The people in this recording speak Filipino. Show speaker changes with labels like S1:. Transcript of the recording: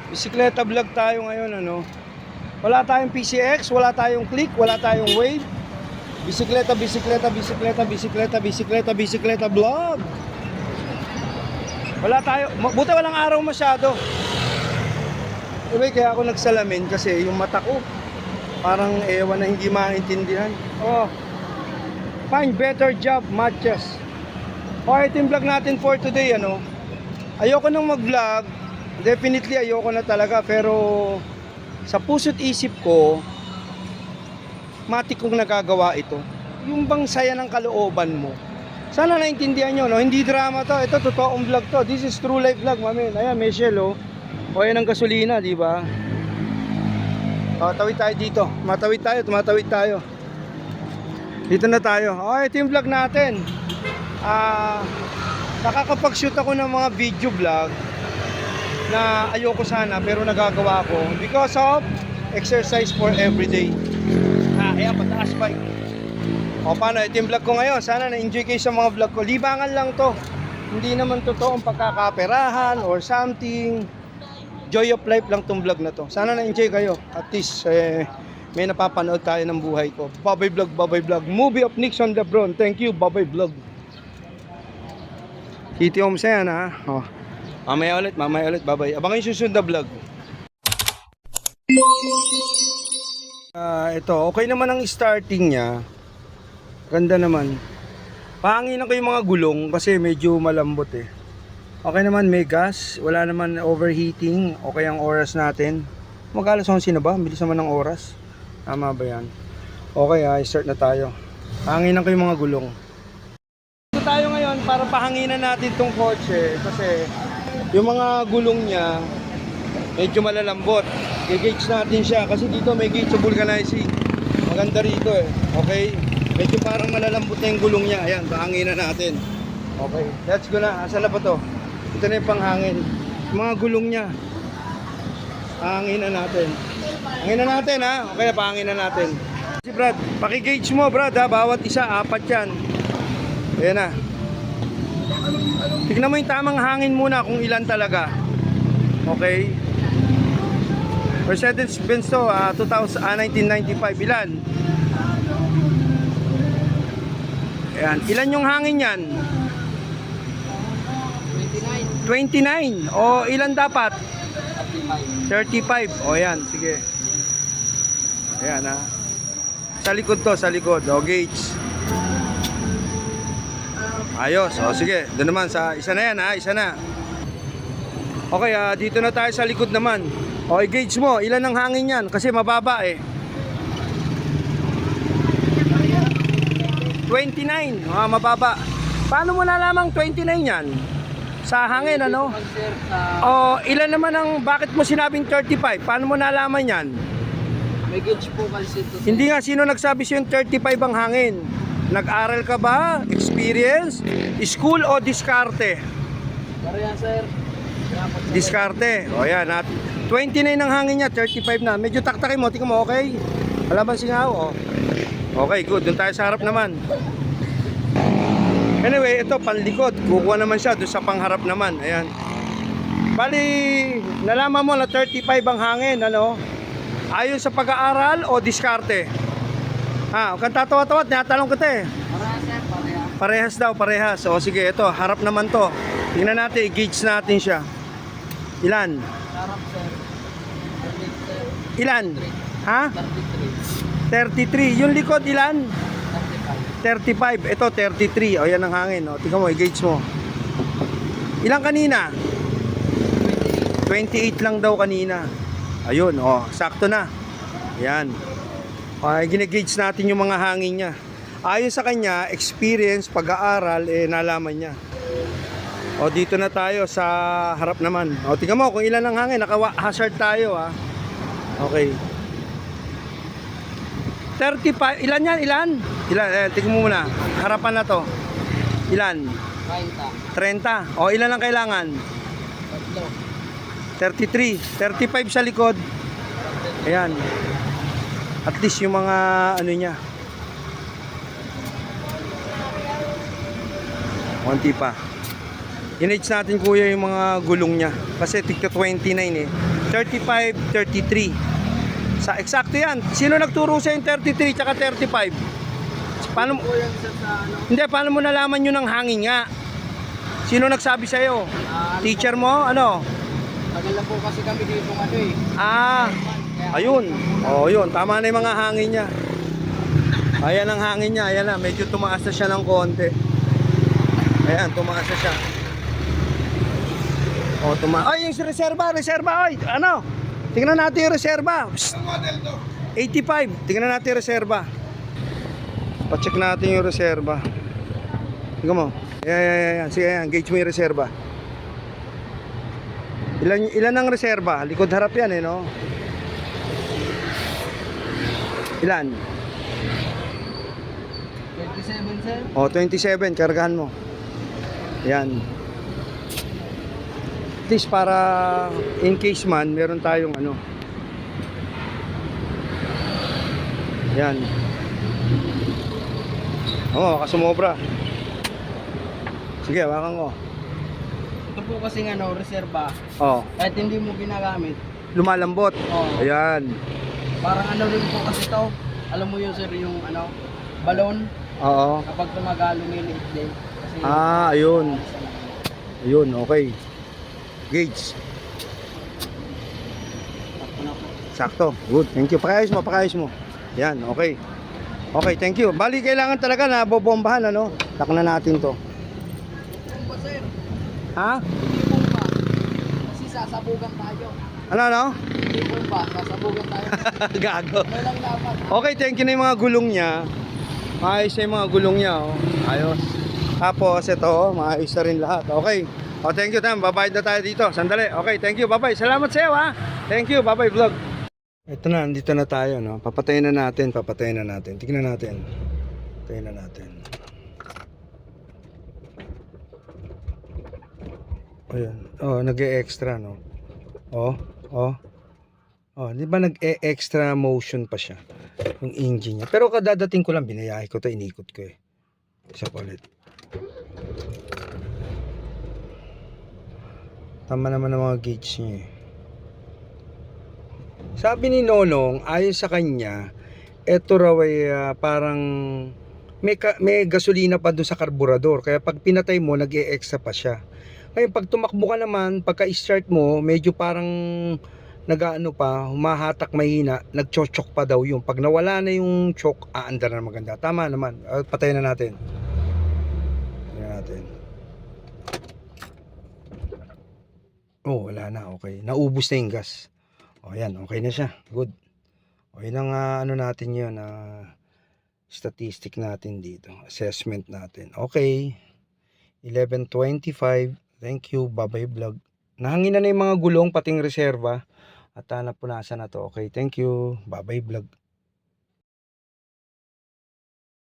S1: Bisikleta vlog tayo ngayon, ano. Wala tayong PCX, wala tayong click, wala tayong wave. Bisikleta, bisikleta, bisikleta, bisikleta, bisikleta, bisikleta vlog. Wala tayo, buti walang araw masyado. Kaya ako nagsalamin kasi yung mata ko parang ewan na hindi maintindihan. Oh, find better job matches. Okay, ito yung vlog natin for today, ano. Ayoko nang mag-vlog. Definitely ayoko na talaga, pero sa puso't isip ko matik kong nagagawa ito. Yung bang saya ng kalooban mo. Sana naintindihan nyo, no? Hindi drama to. Ito totoong vlog to. This is true life vlog, mamin. Ayan, Michelle, oh. O yan ang gasolina, di ba? O, tawid tayo dito. Tumatawid tayo. Dito na tayo. O, ito yung vlog natin. Nakakapag-shoot ako ng mga video vlog na ayoko sana pero nagagawa ko because of exercise for everyday. Ayan, pataas bike. O, paano? Ito yung vlog ko ngayon. Sana na-enjoy kayo sa mga vlog ko. Libangan lang to. Hindi naman totoong pagkakaperahan or something. Joy of life lang tong vlog na to. Sana na-enjoy kayo. At least, may napapanood tayo ng buhay ko. Babay vlog, babay vlog. Movie of Nixon Lebron. Thank you, babay vlog. Kitty Homes yan, ha. O. Mamaya ulit, babay. Abangan yung susunod na vlog. Ito, okay naman ang starting niya. Ganda naman. Pahanginan ko yung mga gulong kasi medyo malambot eh. Okay naman, may gas. Wala naman overheating. Okay ang oras natin. Mag-alas 11 na ba? Bilis naman ng oras. Tama ba yan? Okay, start na tayo. Pahanginan ko yung mga gulong. Dito tayo ngayon para pahanginan natin tong kotse kasi yung mga gulong niya medyo malalambot. I-gauge natin siya kasi dito may gauge sa vulcanizing. Maganda rito eh. Okay? Medyo parang malalambot na yung gulong niya. Ayan, pahanginan natin. Okay, let's go na. Asan na pa to? Ito na yung panghangin. Yung mga gulong niya. Pahanginan natin. Hanginan natin, ha? Okay, pahanginan natin. Si Brad, paki-gauge mo, Brad, ha? Bawat isa, 4 yan. Ayan na. Tignan mo yung tamang hangin muna kung ilan talaga. Okay? Mercedes-Benz to, 1995. Ilan? Ayan. Ilan yung hangin yan? 29. O ilan dapat? 35. O yan, sige. Ayan, ha. Sa likod to, sa likod. O, gauge. Ayos. O, sige. Doon naman sa isa na yan, ha. Isa na. Okay, dito na tayo sa likod naman. O, i-gauge mo. Ilan ang hangin yan? Kasi mababa eh. 29. Mababa. Paano mo nalamang 29 yan? Sa hangin, ano? O, ilan naman ang, bakit mo sinabing 35? Paano mo nalaman yan?
S2: May gauge po kasi ito.
S1: Hindi nga, sino nagsabi sa'yo yung 35 ang hangin? Nag-aral ka ba? Experience? School o diskarte?
S2: Pareha, sir.
S1: Diskarte. O yan, 29 ang hangin niya, 35 na. Medyo taktakin mo, tingnan mo, okay? Wala bang singaw? O. Okay, good. Doon tayo sa harap naman. Anyway, ito panlikod. Kukuha naman siya doon sa pangharap naman. Ayan. Bali, nalaman mo na 35 ang hangin, ano? Ayon sa pag-aaral o diskarte? Huwag kang tatawa-tawa, tinatanong kita eh.
S2: Pareha, sir. Pareha.
S1: Parehas daw, parehas. O sige, ito, harap naman to. Tingnan natin, i-gauge natin siya. Ilan?
S2: Sarap, sir.
S1: Ilan? Ha? 33. Yung likod ilan? 35. Ito 33. O yan ang hangin. O, tingnan mo, i-gauge mo. Ilang kanina? 28 lang daw kanina. Ayun, o, sakto na. Ayan. Gine-gauge natin yung mga hangin niya. Ayon sa kanya, experience, pag-aaral, nalaman niya. O, dito na tayo sa harap naman. O, tingnan mo kung ilan ang hangin. Naka-hazard tayo, ha. Okay. 35. Ilan yan? Ilan? Tingnan mo muna. Harapan na to. Ilan? 30. O, ilan ang kailangan? 33. 35 sa likod. Ayan. At least yung mga ano niya. Konti pa. In-age natin kuya yung mga gulong niya. Kasi tigta 29 eh. 35, 33. Eksakto yan. Sino nagturo sa yung 33 tsaka 35? Paano,
S2: Po yan sir sa ano.
S1: hindi, paano mo nalaman yun ng hangin nga? Sino nagsabi sa'yo?
S2: Ano
S1: Teacher mo? Ano?
S2: Tagal na po kasi kami dito ano eh.
S1: Ah, ayun. Oh, yun. Tama na yung mga hangin niya. Ayan ang hangin niya. Ayan na. Medyo tumaas na siya ng konti. Ayan, tumaas na siya. Oh, ay, yung reserva. Ay, ano? Tingnan natin yung reserva. Psst. 85. Tingnan natin yung reserva. Pa-check natin yung reserva. Tingnan mo. Ayan. Sige, ayan. Gauge mo yung reserva. Ilan ang reserva? Likod harap yan eh, no? Ilan?
S2: 27 sir.
S1: O, 27. Kargahan mo. Yan. At least para in case man, meron tayong ano. Yan. Oo, sumobra. Sige, hawakan ko.
S2: Ito po kasi ano, reserba.
S1: Oh,
S2: Kahit hindi mo ginagamit.
S1: lumalambot.
S2: Oo.
S1: Ayan.
S2: Parang ano rin po kasi to. Alam mo yun sir, yung ano, balon.
S1: Oo.
S2: Kapag tumaga, lumiliit din. Kasi,
S1: Ah, ayun. Ayun, okay. Gauge.
S2: Takpo na po.
S1: Sakto. Good. Thank you. Pakayos mo. Yan, okay. Okay, thank you. Bali, kailangan talaga na bobombahan, ano? Tak na natin to.
S2: Hindi po sir.
S1: Ha?
S2: Hindi po ba? Kasi sasabugan tayo.
S1: Ano?
S2: Hindi po ba? Sasabugan tayo.
S1: Gago.
S2: Ano lang dapat?
S1: Okay, thank you na yung mga gulong niya. Maayos na yung mga gulong niya, oh. Ayos. Tapos, ito, oh, maayos na rin lahat. Okay. Oh, thank you, Tam. Babayad na tayo dito. Sandali. Okay, thank you. Bye-bye. Salamat sa iyo, ha. Thank you. Bye-bye, vlog. Ito na, andito na tayo, no. Papatayin na natin. Tingnan natin. Patayin na natin. Ayun. Oh, nag-e-extra, no. Oh. Oh, di ba nag-e-extra motion pa siya yung engine niya. Pero kadadating ko lang, binayahe ko to, inikot ko eh. Isa pa ulit. Tama naman ang mga gauge niya eh. Sabi ni Nonong, ayon sa kanya, eto raw ay parang may gasolina pa doon sa karburador. Kaya pag pinatay mo, nag-e-extra pa siya. Ngayon pag tumakbo ka naman, pagka-start mo, medyo parang nagaano pa, humahatak mahina, nagchochok pa daw yung. Pag nawala na yung choke, aandar na maganda. Tama naman. Patayin na natin. Oh, wala na. Okay. Naubos na yung gas. O, yan. Okay na siya. Good. O, yun ang ano natin yun. Statistic natin dito. Assessment natin. Okay. 11:25. Thank you. Bye-bye vlog. Nahangin na yung mga gulong, pating reserva. At napunasan na to. Okay. Thank you. Bye-bye vlog.